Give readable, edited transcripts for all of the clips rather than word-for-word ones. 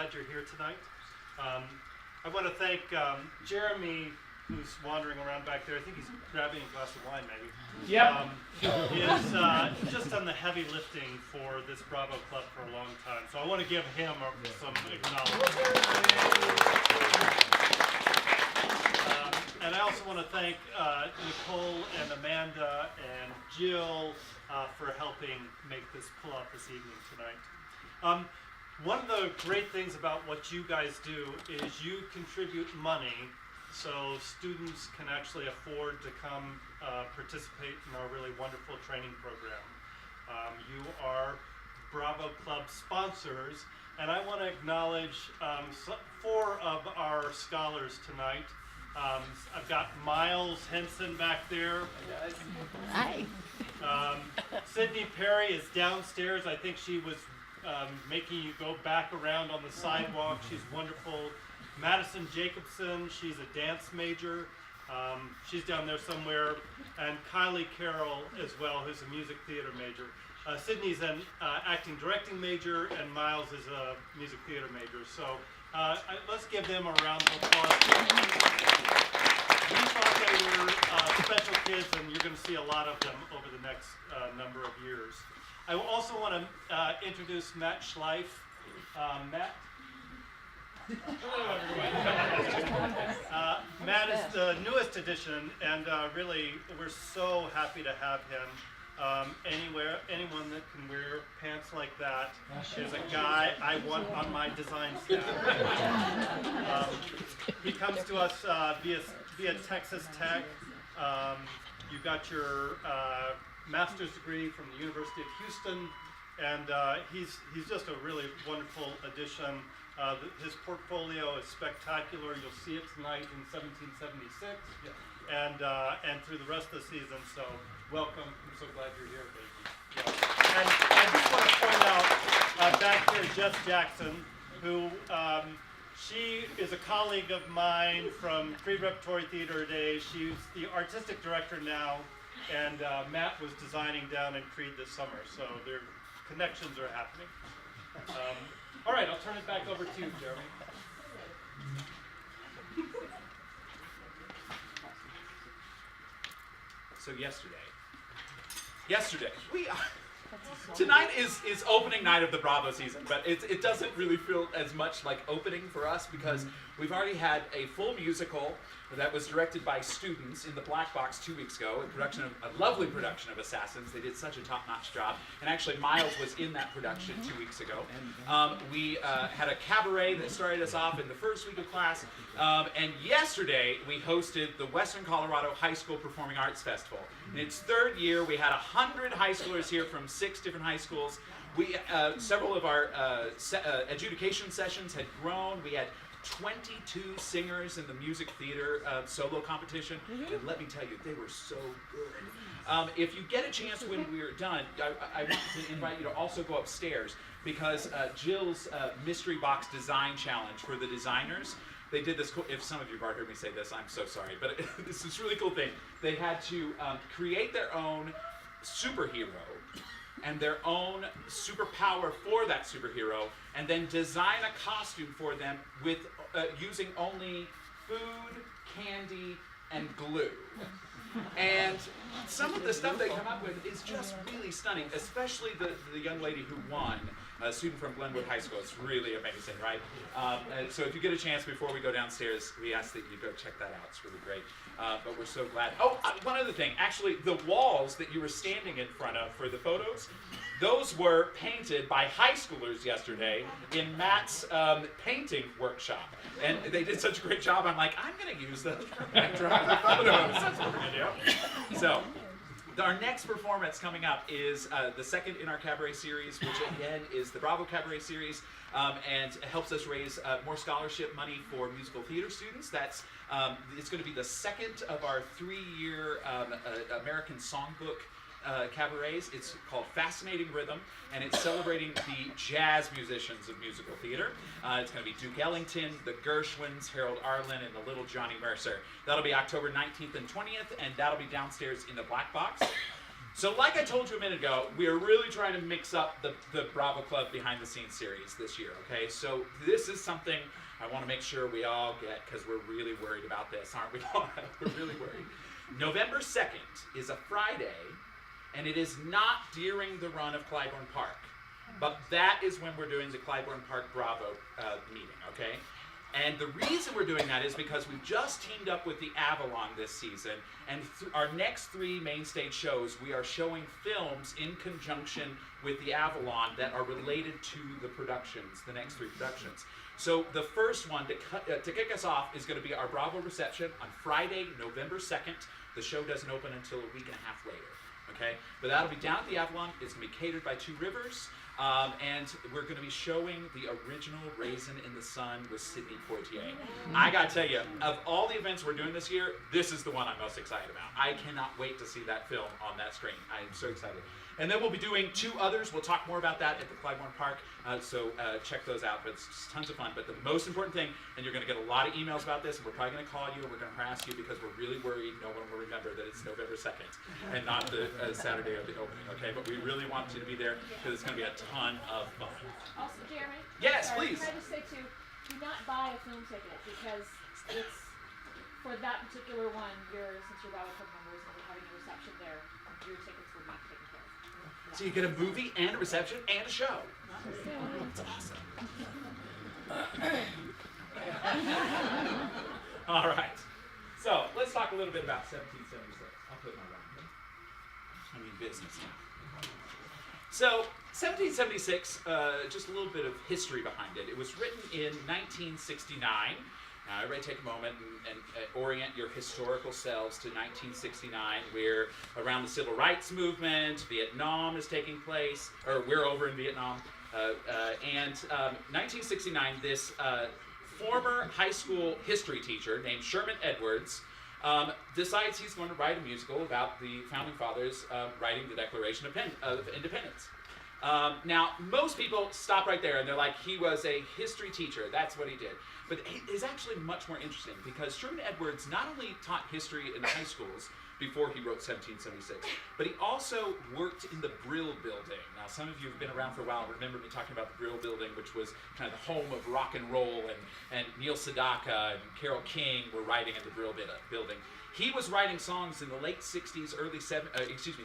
glad you're here tonight. I want to thank Jeremy, who's wandering around back there. I think he's grabbing a glass of wine, maybe. Yep. Is just done the heavy lifting for this Bravo Club for a long time. So I want to give him some acknowledgement. And I also want to thank Nicole and Amanda and Jill for helping make this pull off this evening tonight. One of the great things about what you guys do is you contribute money so students can actually afford to come participate in our really wonderful training program. You are Bravo Club sponsors, and I want to acknowledge 4 of our scholars tonight. I've got Miles Henson back there. Hi. Sydney Perry is downstairs. I think she was making you go back around on the sidewalk. She's wonderful. Madison Jacobson, she's a dance major. She's down there somewhere. And Kylie Carroll as well, who's a music theater major. Sydney's an acting directing major, and Miles is a music theater major. So let's give them a round of applause. We thought they were special kids, and you're going to see a lot of them over the next number of years. I also want to introduce Matt Schleif. Matt? Hello, everyone. Matt is the newest addition, and really, we're so happy to have him. Anyone that can wear pants like that is a guy I want on my design staff. He comes to us via Texas Tech. You got your master's degree from the University of Houston, and he's just a really wonderful addition. His portfolio is spectacular. You'll see it tonight in 1776, and through the rest of the season. So welcome. I'm so glad you're here, baby. Yeah. And I just want to point out back here Jess Jackson, who she is a colleague of mine from pre-repertory theater days. She's the artistic director now, and Matt was designing down in Creed this summer, so their connections are happening. All right, I'll turn it back over to you, Jeremy. So yesterday, tonight is opening night of the Bravo season, but it doesn't really feel as much like opening for us because we've already had a full musical that was directed by students in the Black Box 2 weeks ago, a lovely production of Assassins. They did such a top-notch job, and actually Miles was in that production 2 weeks ago. We had a cabaret that started us off in the first week of class, and yesterday we hosted the Western Colorado High School Performing Arts Festival. In its 3rd year, we had 100 high schoolers here from 6 different high schools. Several of our adjudication sessions had grown. We had 22 singers in the music theater solo competition, and let me tell you, they were so good. If you get a chance when we're done, I want to invite you to also go upstairs because Jill's Mystery Box Design Challenge for the designers, they did this cool, if some of you have already heard me say this, I'm so sorry, but this is really cool thing. They had to create their own superhero and their own superpower for that superhero, and then design a costume for them with using only food, candy, and glue. And some of the stuff they come up with is just really stunning, especially the young lady who won, a student from Glenwood High School. It's really amazing, right? So if you get a chance before we go downstairs, we ask that you go check that out. It's really great. But we're so glad. Oh, one other thing. Actually, the walls that you were standing in front of for the photos, those were painted by high schoolers yesterday in Matt's painting workshop. And they did such a great job. I'm like, I'm going to use those for backdrop photos. That's what we're going to do. So our next performance coming up is the second in our cabaret series, which again is the Bravo Cabaret series, and it helps us raise more scholarship money for musical theater students. It's going to be the second of our 3-year American Songbook cabarets. It's called Fascinating Rhythm, and it's celebrating the jazz musicians of musical theater. It's going to be Duke Ellington, the Gershwins, Harold Arlen, and the Little Johnny Mercer. That'll be October 19th and 20th, and that'll be downstairs in the Black Box. So like I told you a minute ago, we are really trying to mix up the Bravo Club behind the scenes series this year, okay? So this is something I want to make sure we all get because we're really worried about this, aren't we? We're really worried. November 2nd is a Friday, and it is not during the run of Clybourne Park. But that is when we're doing the Clybourne Park Bravo meeting, okay? And the reason we're doing that is because we've just teamed up with the Avalon this season, and our next 3 main stage shows, we are showing films in conjunction with the Avalon that are related to the productions, the next 3 productions. So the first one to kick us off is going to be our Bravo reception on Friday, November 2nd. The show doesn't open until a week and a half later, okay? But that'll be down at the Avalon. It's going to be catered by Two Rivers. And we're going to be showing the original Raisin in the Sun with Sidney Poitier. I got to tell you, of all the events we're doing this year, this is the one I'm most excited about. I cannot wait to see that film on that screen. I am so excited. And then we'll be doing 2 others. We'll talk more about that at the Clybourne Park, so check those out. But it's just tons of fun. But the most important thing, and you're going to get a lot of emails about this, and we're probably going to call you, and we're going to harass you because we're really worried no one will remember that it's November 2nd and not the Saturday of the opening, okay? But we really want you to be there because it's going to be a ton of fun. Also, Jeremy? Yes, sorry, please. Can I just say too, do not buy a film ticket because it's, for that particular one, since you're Bravo Club members and we're having a reception there, your tickets will be taken care of. So you get a movie and a reception and a show. That's awesome. All right. So let's talk a little bit about 1776. I'll put my wrong. I mean business now. So 1776, just a little bit of history behind it. It was written in 1969. Now, everybody take a moment and orient your historical selves to 1969, where around the Civil Rights Movement, Vietnam is taking place, or we're over in Vietnam. And 1969, this former high school history teacher named Sherman Edwards decides he's going to write a musical about the Founding Fathers writing the Declaration of Independence. Now, most people stop right there and they're like, he was a history teacher. That's what he did. But it is actually much more interesting because Sherman Edwards not only taught history in high schools before he wrote 1776, but he also worked in the Brill Building. Now, some of you who've been around for a while remember me talking about the Brill Building, which was kind of the home of rock and roll, and Neil Sedaka and Carole King were writing in the Brill Building. He was writing songs in the late 60s,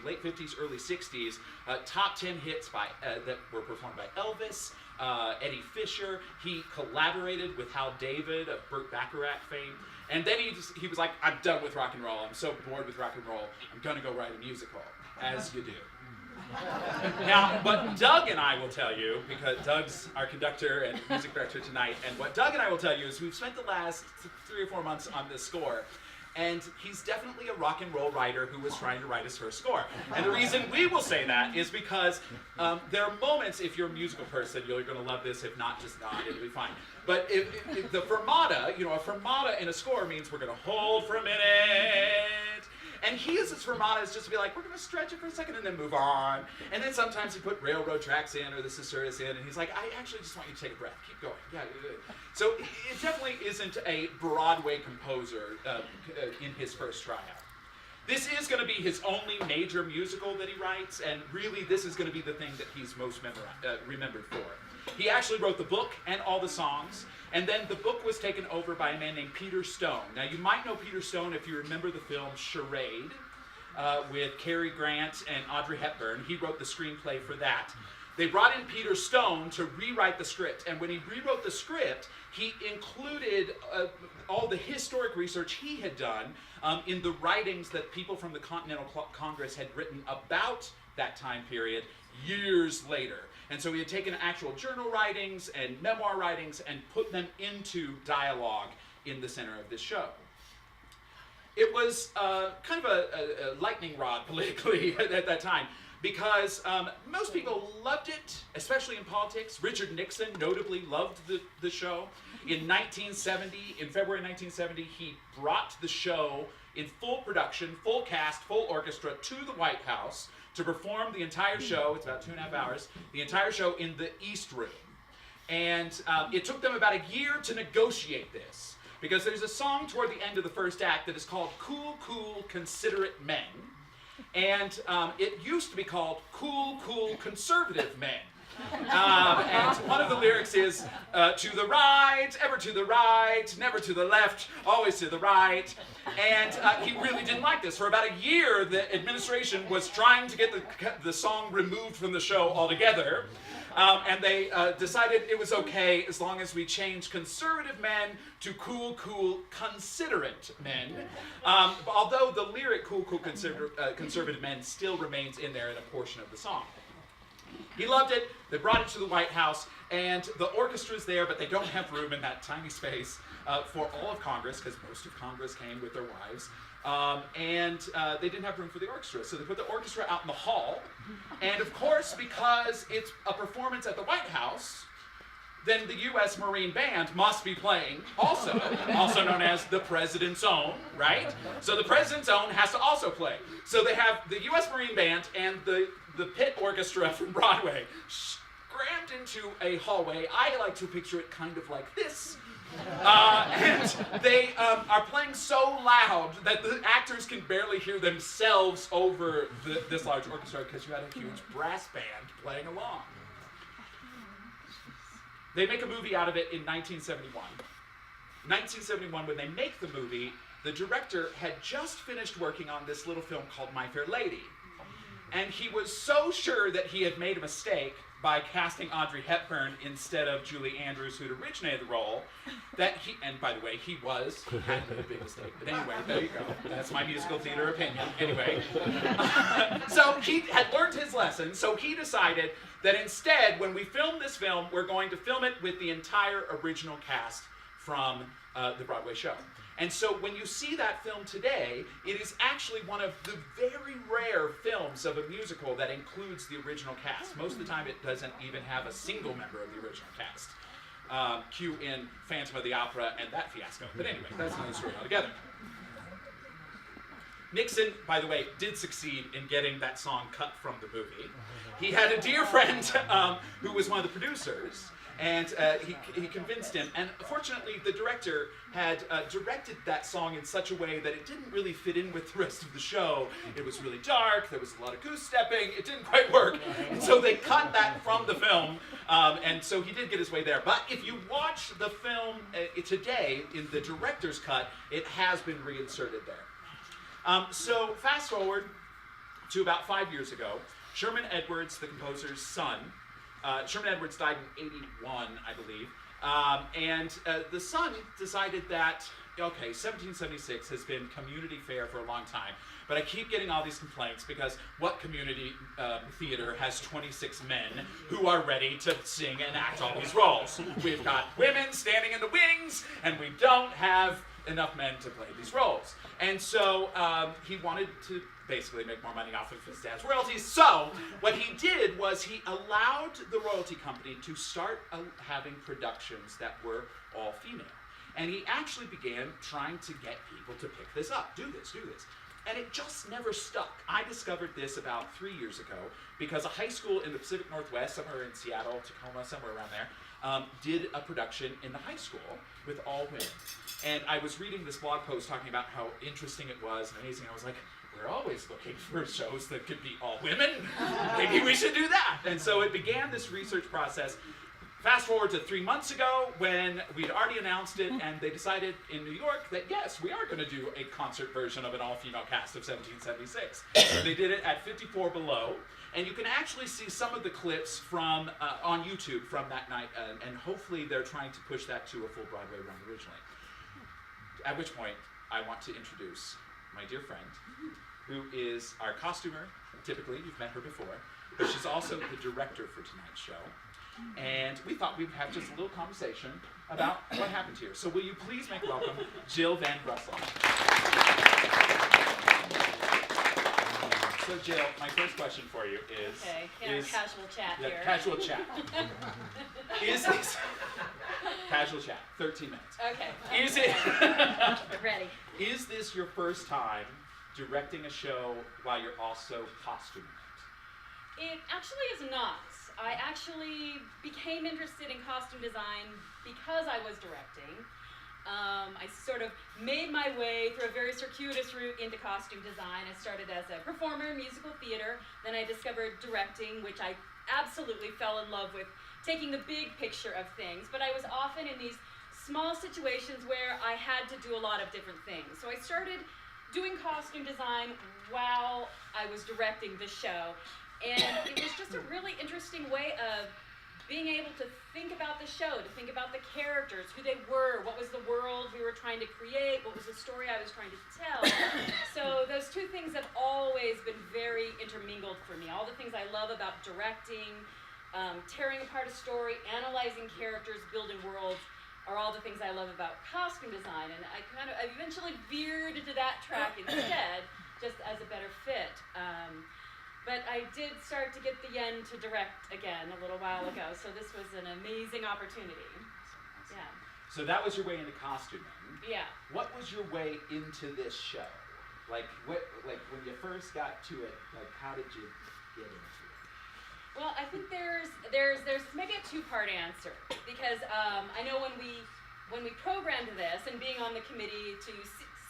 late 50s, early 60s, top 10 hits that were performed by Elvis, Eddie Fisher. He collaborated with Hal David of Burt Bacharach fame. And then he was like, I'm done with rock and roll. I'm so bored with rock and roll. I'm going to go write a musical, as you do. Now, what Doug and I will tell you, because Doug's our conductor and music director tonight, and what Doug and I will tell you is we've spent the last 3 or 4 months on this score. And he's definitely a rock and roll writer who was trying to write his first score. And the reason we will say that is because there are moments, if you're a musical person, you're going to love this. If not, just nod, it'll be fine. But if the fermata, a fermata in a score means we're going to hold for a minute. And he uses fermatas just to be like, we're going to stretch it for a second and then move on. And then sometimes he put railroad tracks in or the Caesurius in, and he's like, I actually just want you to take a breath. Keep going. Yeah. So it definitely isn't a Broadway composer in his first tryout. This is going to be his only major musical that he writes, and really this is going to be the thing that he's most remembered for. He actually wrote the book and all the songs, and then the book was taken over by a man named Peter Stone. Now, you might know Peter Stone if you remember the film Charade with Cary Grant and Audrey Hepburn. He wrote the screenplay for that. They brought in Peter Stone to rewrite the script, and when he rewrote the script, he included all the historic research he had done in the writings that people from the Continental Congress had written about that time period years later. And so he had taken actual journal writings and memoir writings and put them into dialogue in the center of this show. It was kind of a lightning rod politically at that time because most people loved it, especially in politics. Richard Nixon notably loved the show. In 1970, in February 1970, he brought the show in full production, full cast, full orchestra to the White House to perform the entire show. It's about 2.5 hours. The entire show in the East Room. And it took them about a year to negotiate this, because there's a song toward the end of the first act that is called Cool, Cool, Considerate Men. And it used to be called Cool, Cool Conservative Men. And one of the lyrics is, to the right, ever to the right, never to the left, always to the right. And he really didn't like this. For about a year, the administration was trying to get the song removed from the show altogether. And they decided it was okay as long as we changed conservative men to cool, cool, considerate men. Although the lyric cool, cool, conservative men still remains in there in a portion of the song. He loved it. They brought it to the White House, and the orchestra's there, but they don't have room in that tiny space for all of Congress, because most of Congress came with their wives. And they didn't have room for the orchestra, so they put the orchestra out in the hall. And of course, because it's a performance at the White House, then the U.S. Marine Band must be playing also known as the President's Own, right? So the President's Own has to also play. So they have the U.S. Marine Band and the pit orchestra from Broadway crammed into a hallway. I like to picture it kind of like this. And they are playing so loud that the actors can barely hear themselves over this large orchestra because you had a huge brass band playing along. They make a movie out of it in 1971. 1971, when they make the movie, the director had just finished working on this little film called My Fair Lady. And he was so sure that he had made a mistake by casting Audrey Hepburn instead of Julie Andrews, who'd originated the role, that he, and by the way, he had made a big mistake. But anyway, there you go. That's my musical theater opinion. Anyway. So he had learned his lesson, so he decided that instead, when we film this film, we're going to film it with the entire original cast from the Broadway show. And so when you see that film today, it is actually one of the very rare films of a musical that includes the original cast. Most of the time it doesn't even have a single member of the original cast. Cue in Phantom of the Opera and that fiasco. But anyway, that's another story altogether. Nixon, by the way, did succeed in getting that song cut from the movie. He had a dear friend who was one of the producers, and he convinced him. And fortunately, the director had directed that song in such a way that it didn't really fit in with the rest of the show. It was really dark, there was a lot of goose stepping, it didn't quite work. And so they cut that from the film, and so he did get his way there. But if you watch the film today, in the director's cut, it has been reinserted there. So fast forward to about 5 years ago, Sherman Edwards, the composer's son, Sherman Edwards died in 81, I believe, and the son decided that, okay, 1776 has been community fare for a long time, but I keep getting all these complaints because what community theater has 26 men who are ready to sing and act all these roles? We've got women standing in the wings, and we don't have enough men to play these roles. And so he wanted to basically make more money off of his dad's royalties. So what he did was he allowed the royalty company to start having productions that were all female. And he actually began trying to get people to pick this up. Do this, do this. And it just never stuck. I discovered this about 3 years ago because a high school in the Pacific Northwest, somewhere in Seattle, Tacoma, somewhere around there, did a production in the high school with all women. And I was reading this blog post talking about how interesting it was and amazing. I was like, we're always looking for shows that could be all women. Maybe we should do that. And so it began this research process. Fast forward to 3 months ago when we'd already announced it, and they decided in New York that yes, we are going to do a concert version of an all-female cast of 1776. They did it at 54 Below, and you can actually see some of the clips from on YouTube from that night, and hopefully they're trying to push that to a full Broadway run originally. At which point, I want to introduce my dear friend, who is our costumer. Typically, you've met her before, but she's also the director for tonight's show. And we thought we'd have just a little conversation about what happened here. So will you please make welcome Jill Van Russell. So Jill, my first question for you is... Okay, casual chat here. Casual chat. Is this... Casual chat, 13 minutes. Okay. Is it... Ready. Is this your first time directing a show while you're also costuming it? It actually is not. I actually became interested in costume design because I was directing. I sort of made my way through a very circuitous route into costume design. I started as a performer in musical theater, then I discovered directing, which I absolutely fell in love with, taking the big picture of things, but I was often in these small situations where I had to do a lot of different things. So I started doing costume design while I was directing the show, and it was just a really interesting way of being able to think about the show, to think about the characters, who they were, what was the world we were trying to create, what was the story I was trying to tell. So those two things have always been very intermingled for me. All the things I love about directing, tearing apart a story, analyzing characters, building worlds, are all the things I love about costume design. And I eventually veered into that track instead, just as a better fit. But I did start to get the yen to direct again a little while ago, so this was an amazing opportunity. Yeah. So that was your way into costuming. Yeah. What was your way into this show? Like when you first got to it, like how did you get into it? Well, I think there's maybe a two-part answer, because I know when we programmed this and being on the committee to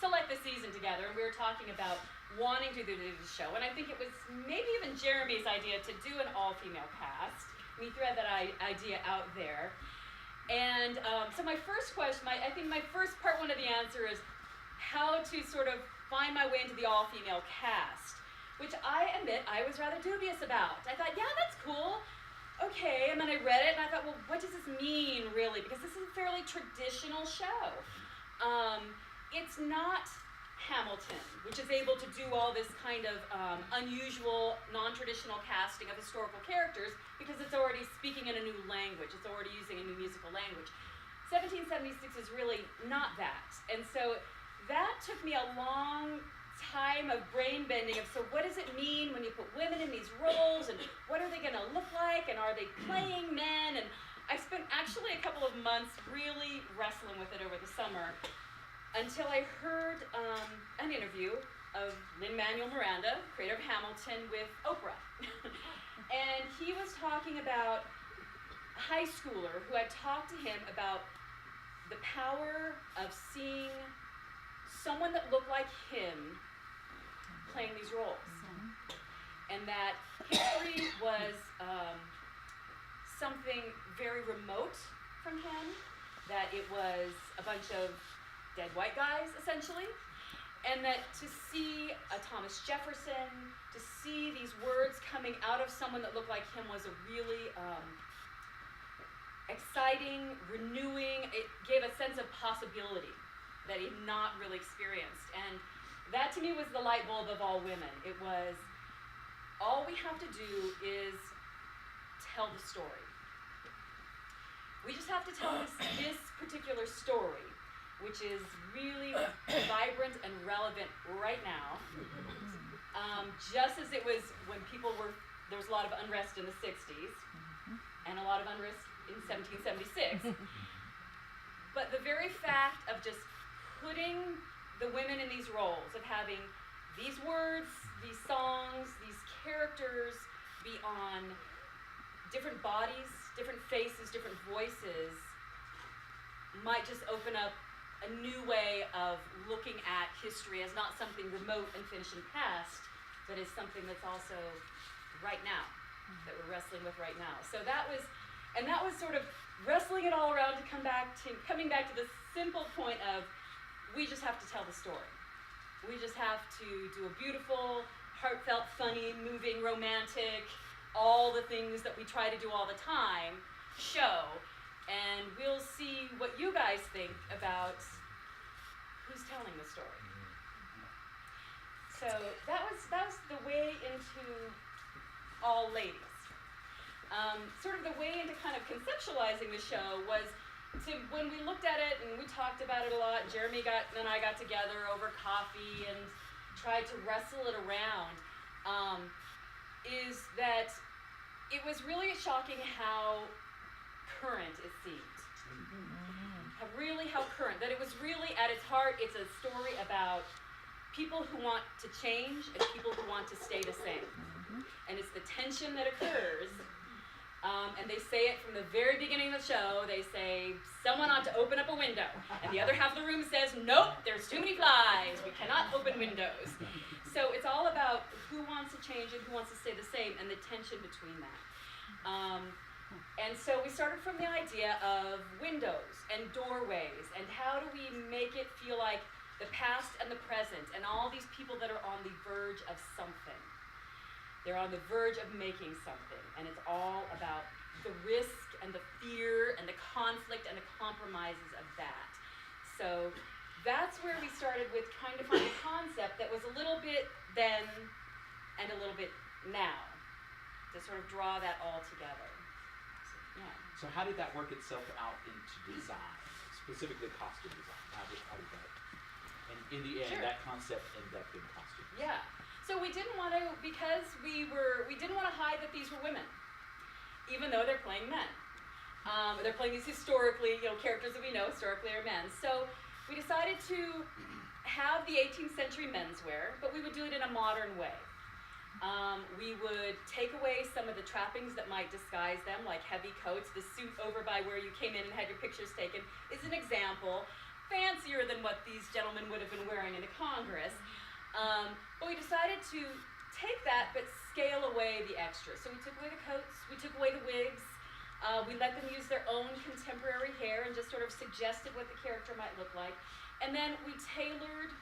select the season together, and we were talking about wanting to do the show, and I think it was maybe even Jeremy's idea to do an all-female cast. We threw that idea out there. And so my first question, I think my first part one of the answer is how to sort of find my way into the all-female cast, which I admit I was rather dubious about. I thought, yeah, that's cool. Okay, and then I read it and I thought, well, what does this mean really? Because this is a fairly traditional show. It's not Hamilton, which is able to do all this kind of unusual, non-traditional casting of historical characters because it's already speaking in a new language. It's already using a new musical language. 1776 is really not that. And so that took me a long time of brain bending of, so what does it mean when you put women in these roles, and what are they going to look like, and are they playing men? And I spent actually a couple of months really wrestling with it over the summer, until I heard an interview of Lin-Manuel Miranda, creator of Hamilton, with Oprah. And he was talking about a high schooler who had talked to him about the power of seeing someone that looked like him playing these roles. And that history was something very remote from him, that it was a bunch of dead white guys, essentially, and that to see a Thomas Jefferson, to see these words coming out of someone that looked like him was a really exciting, renewing, it gave a sense of possibility that he had not really experienced. And that to me was the light bulb of all women. It was, all we have to do is tell the story. We just have to tell this particular story, which is really vibrant and relevant right now. Just as it was when there was a lot of unrest in the 60s, and a lot of unrest in 1776. But the very fact of just putting the women in these roles, of having these words, these songs, these characters be on different bodies, different faces, different voices, might just open up a new way of looking at history as not something remote and finished and past, but as something that's also right now, that we're wrestling with right now. So that was sort of wrestling it all around to coming back to the simple point of, we just have to tell the story. We just have to do a beautiful, heartfelt, funny, moving, romantic, all the things that we try to do all the time, show. And we'll see what you guys think about who's telling the story. So that was the way into all ladies. Sort of the way into kind of conceptualizing the show was when we looked at it and we talked about it a lot. Jeremy and I got together over coffee and tried to wrestle it around. Is that it was really shocking how current it seemed. How current, that it was really at its heart, it's a story about people who want to change and people who want to stay the same. And it's the tension that occurs And they say it from the very beginning of the show. They say, someone ought to open up a window. And the other half of the room says, nope, there's too many flies. We cannot open windows. So it's all about who wants to change and who wants to stay the same and the tension between that. And so we started from the idea of windows and doorways and how do we make it feel like the past and the present and all these people that are on the verge of something. They're on the verge of making something, and it's all about the risk and the fear and the conflict and the compromises of that. So that's where we started with trying to find a concept that was a little bit then and a little bit now, to sort of draw that all together. Yeah. So how did that work itself out into design, specifically costume design? How did that, and in the end, Sure. that concept ended up in costumes? Yeah. So we didn't want to, because we didn't want to hide that these were women, even though they're playing men. They're playing these historically, characters that we know historically are men. So we decided to have the 18th century menswear, but we would do it in a modern way. We would take away some of the trappings that might disguise them, like heavy coats. The suit over by where you came in and had your pictures taken is an example, fancier than what these gentlemen would have been wearing in the Congress. But we decided to take that but scale away the extras. So we took away the coats, we took away the wigs, we let them use their own contemporary hair and just sort of suggested what the character might look like. And then we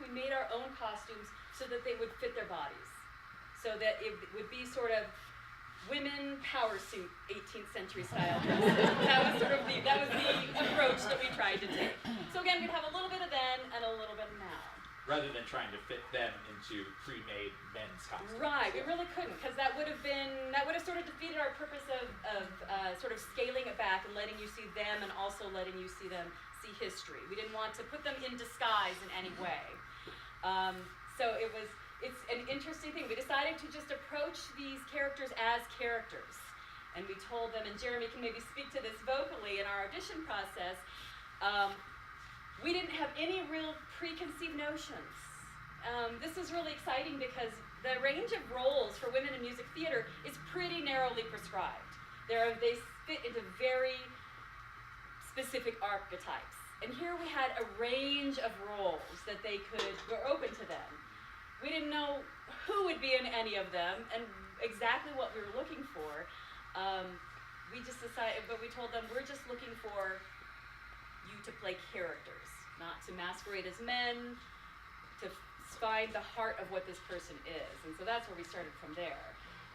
made our own costumes so that they would fit their bodies. So that it would be sort of women power suit 18th century style dresses. That was the approach that we tried to take. So again, we'd have a little bit of then and a little bit of now. Rather than trying to fit them into pre-made men's costumes. Right, we really couldn't, because that would have sort of defeated our purpose of sort of scaling it back and letting you see them and also letting you see history. We didn't want to put them in disguise in any way. So it's an interesting thing. We decided to just approach these characters as characters. And we told them, and Jeremy can maybe speak to this vocally in our audition process, we didn't have any real preconceived notions. This is really exciting because the range of roles for women in music theater is pretty narrowly prescribed. They fit into very specific archetypes. And here we had a range of roles that were open to them. We didn't know who would be in any of them and exactly what we were looking for. We just decided, but we told them, we're just looking for you to play characters, not to masquerade as men, to find the heart of what this person is. And so that's where we started from there.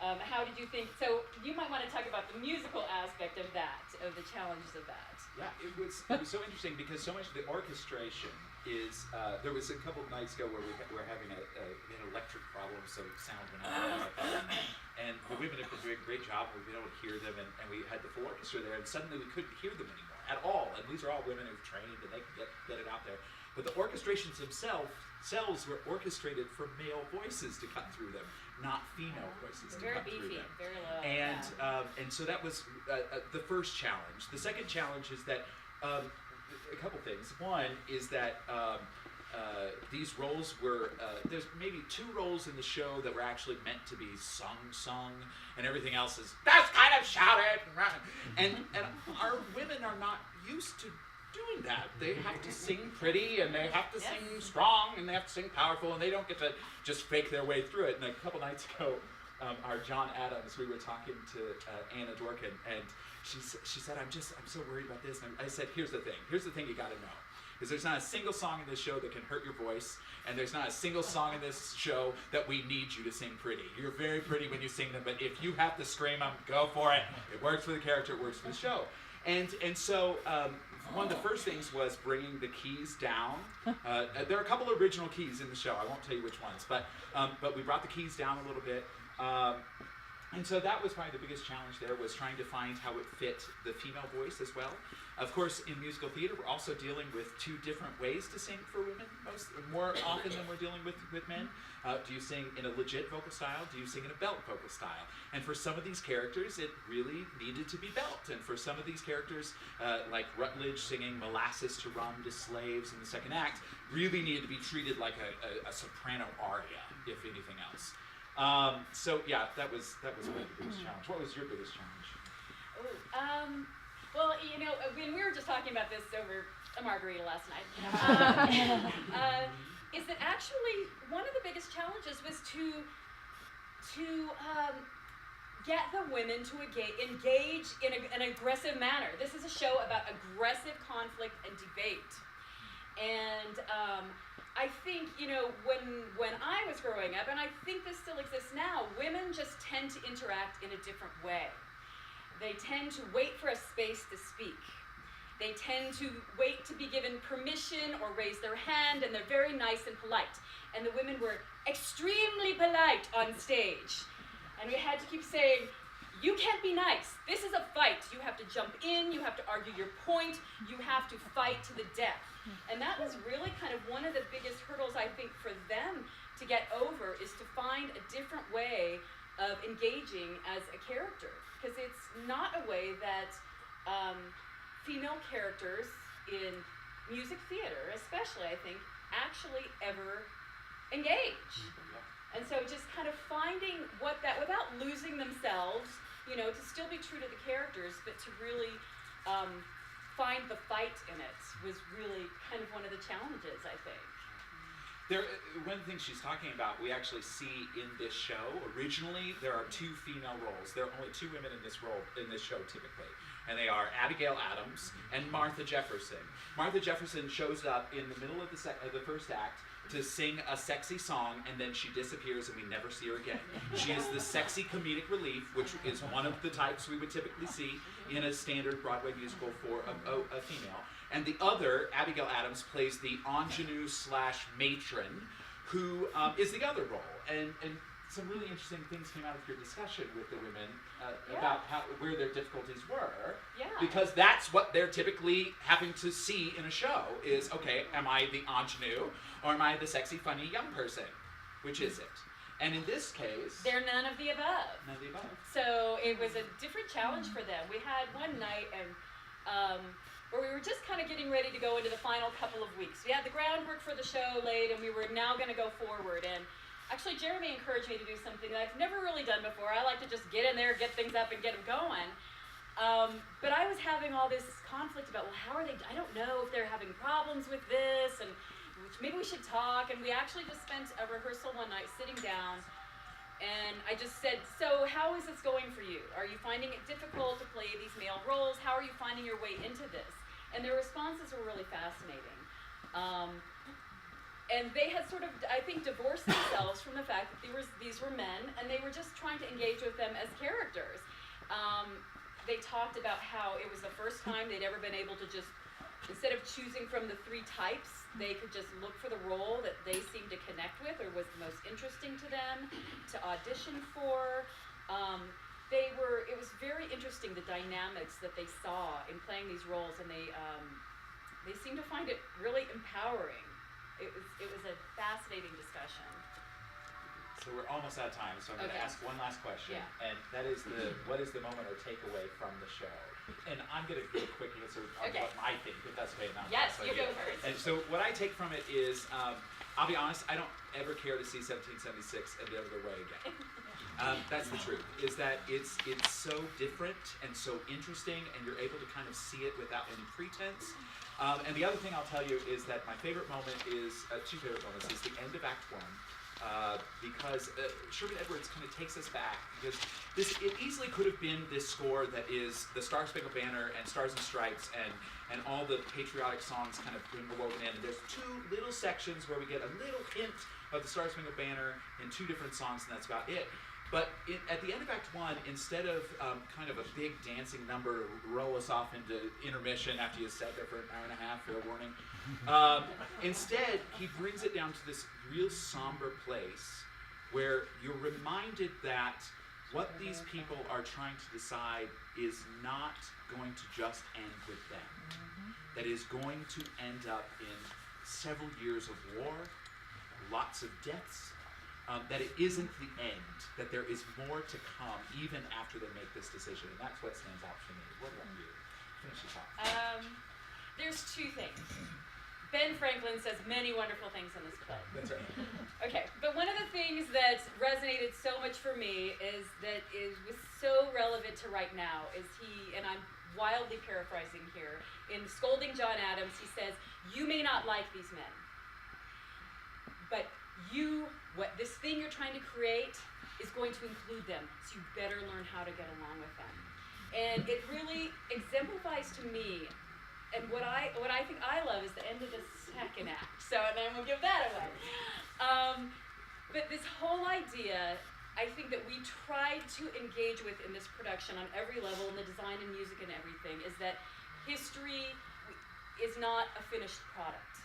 How did you think, so you might want to talk about the musical aspect of that, of the challenges of that. Yeah, it was so interesting because so much of the orchestration is, there was a couple of nights ago where we were having an electric problem, so sound went out. And the women have been doing a great job. We've been able to hear them, and we had the full orchestra there, and suddenly we couldn't hear them anymore at all. And these are all women who've trained, and they can get it out there. But the orchestrations themselves were orchestrated for male voices to cut through them, not female voices to cut through them. Very low. And so that was the first challenge. The second challenge is that a couple things. One is that these roles were, there's maybe 2 roles in the show that were actually meant to be sung, and everything else is, that's kind of shouted. And our women are not used to doing that. They have to sing pretty, and they have to sing strong, and they have to sing powerful, and they don't get to just fake their way through it. And a couple nights ago, our John Adams, we were talking to Anna Dworkin, and she said, I'm so worried about this. And I said, here's the thing you gotta know. Is there's not a single song in this show that can hurt your voice, and there's not a single song in this show that we need you to sing pretty. You're very pretty when you sing them, but if you have to scream them, go for it. It works for the character, it works for the show. And so one of the first things was bringing the keys down. There are a couple of original keys in the show. I won't tell you which ones, but we brought the keys down a little bit. And so that was probably the biggest challenge there, was trying to find how it fit the female voice as well. Of course, in musical theater, we're also dealing with 2 different ways to sing for women, more often than we're dealing with men. Do you sing in a legit vocal style? Do you sing in a belt vocal style? And for some of these characters, it really needed to be belt. And for some of these characters, like Rutledge singing Molasses to Rum to Slaves in the second act, really needed to be treated like a soprano aria, if anything else. So yeah, that was one of the biggest challenge. What was your biggest challenge? you know, when we were just talking about this over a margarita last night, is that actually one of the biggest challenges was to get the women to engage in an aggressive manner. This is a show about aggressive conflict and debate. And I think, you know, when I was growing up, and I think this still exists now, women just tend to interact in a different way. They tend to wait for a space to speak. They tend to wait to be given permission or raise their hand, and they're very nice and polite. And the women were extremely polite on stage. And we had to keep saying, you can't be nice. This is a fight. You have to jump in, you have to argue your point, you have to fight to the death. And that was really kind of one of the biggest hurdles, I think, for them to get over, is to find a different way of engaging as a character. Because it's not a way that female characters in music theater, especially, I think, actually ever engage. And so just kind of finding what that, without losing themselves, you know, to still be true to the characters, but to really find the fight in it was really kind of one of the challenges, I think. One of the things she's talking about, we actually see in this show. Originally, there are 2 female roles. There are only 2 women in this role in this show typically, and they are Abigail Adams and Martha Jefferson. Martha Jefferson shows up in the middle of the first act to sing a sexy song, and then she disappears and we never see her again. She is the sexy comedic relief, which is one of the types we would typically see in a standard Broadway musical for a female. And the other, Abigail Adams, plays the ingenue / matron, who is the other role. And some really interesting things came out of your discussion with the women about where their difficulties were. Yeah. Because that's what they're typically having to see in a show is, okay, am I the ingenue or am I the sexy, funny young person? Which is it? And in this case... They're none of the above. None of the above. So it was a different challenge for them. We had one night and where we were just kind of getting ready to go into the final couple of weeks. We had the groundwork for the show laid and we were now going to go forward. And actually, Jeremy encouraged me to do something that I've never really done before. I like to just get in there, get things up, and get them going. But I was having all this conflict about, well, how are they? I don't know if they're having problems with this, and maybe we should talk. And we actually just spent a rehearsal one night sitting down, and I just said, so how is this going for you? Are you finding it difficult to play these male roles? How are you finding your way into this? And their responses were really fascinating. And they had sort of, I think, divorced themselves from the fact that these were men, and they were just trying to engage with them as characters. They talked about how it was the first time they'd ever been able to just, instead of choosing from the 3 types, they could just look for the role that they seemed to connect with or was the most interesting to them to audition for. It was very interesting, the dynamics that they saw in playing these roles, and they seemed to find it really empowering. It was a fascinating discussion. So we're almost out of time, so I'm going to ask one last question, and that is what is the moment or takeaway from the show? And I'm going to go quick and sort of talk about what I think, if that's okay. Yes, you go first. And so what I take from it is, I'll be honest, I don't ever care to see 1776 and the other way again. That's the truth, is that it's so different and so interesting, and you're able to kind of see it without any pretense. And the other thing I'll tell you is that my favorite moment is, 2 favorite moments, is the end of Act 1. Because Sherman Edwards kind of takes us back, because it easily could have been this score that is the Star Spangled Banner and Stars and Stripes and all the patriotic songs kind of woven in. And there's 2 little sections where we get a little hint of the Star Spangled Banner in 2 different songs, and that's about it. But at the end of Act 1, instead of kind of a big dancing number to roll us off into intermission after you sat there for an hour and a half, fair warning, instead he brings it down to this real somber place where you're reminded that what these people are trying to decide is not going to just end with them. That is going to end up in several years of war, lots of deaths, that it isn't the end, that there is more to come even after they make this decision. And that's what stands out for me. What about you? Finish your talk. There's 2 things. Ben Franklin says many wonderful things in this play. That's right. Okay, but one of the things that resonated so much for me is that it was so relevant to right now is and I'm wildly paraphrasing here. In Scolding John Adams, he says, "You may not like these men, but this thing you're trying to create is going to include them, so you better learn how to get along with them." And it really exemplifies to me, and what I think I love is the end of the second act. So, and then we'll give that away. But this whole idea, I think that we tried to engage with in this production on every level, in the design and music and everything, is that history is not a finished product.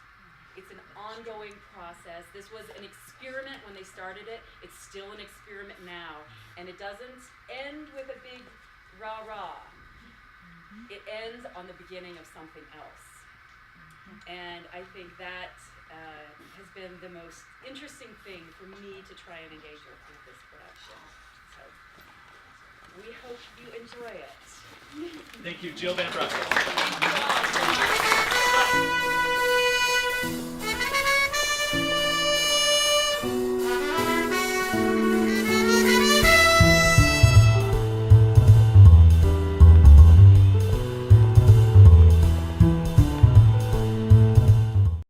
It's an ongoing process. This was an experiment when they started it. It's still an experiment now. And it doesn't end with a big rah-rah. It ends on the beginning of something else. And I think that has been the most interesting thing for me to try and engage with this production. So we hope you enjoy it. Thank you, Jill Van Brussels.